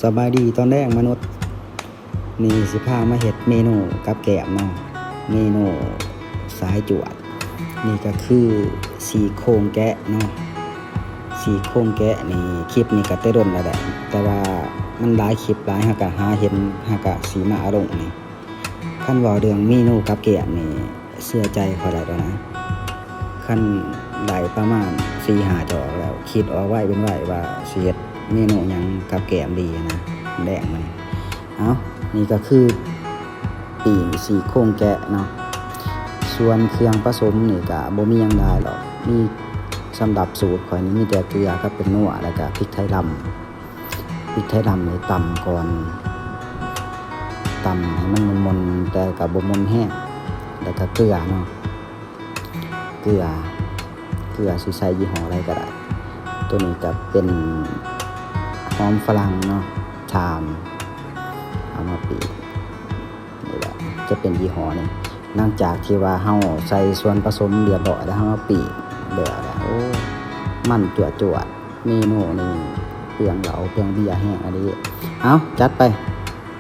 สบายดีตอนแรกมนุษย์นี่สิพามาเฮ็ดเมนูกับแกมเนาะเมนูสายจวดนี่ก็คือสีโครงแกะเนาะสีโครงแกะนี่คลิปนี้ก็ได้ดนแล้วแหละแต่ว่ามันหลายคลิปหลายหากะหาเห็นหากะสีมาอารมณ์นี่คันเว้าเรื่องเมนูกับแกมนี่เชื่อใจเขาได้แล้วนะคันได้ประมาณ 4-5 จอกแล้วคิดเอาไว้เป็นไว้ว่าสิเฮ็ดเมนูหยังกับแกมดีนะแดงมันนี่ก็คือปีกสีโครงแกะเนาะส่วนเครื่องผสมนี่ก็บ่มีหยังได้หรอกมีสำหรับสูตรข่อยนี่มีแต่เกลือกับเป็นนัวแล้วก็พริกไทยดำนี่ตำก่อนตำให้มันมนๆแต่ก็บ่มนแห้งแล้วก็เกลือเนาะเกลือสิใส่ยี่ห้ออะไรก็ได้ตัวนี้ก็เป็นหอมฝรั่งเนาะชามเอามาปีนี่แหละจะเป็นยี่ห้อนี้หลังจากที่ว่าเฮาใส่ส่วนผสมเรียบร้อยแล้วเฮามาปีแล้วโอ้มันจวดเมนูนี่เปลืองเหล้าเปลืองเบียร์แห้งอันนี้เอาจัดไป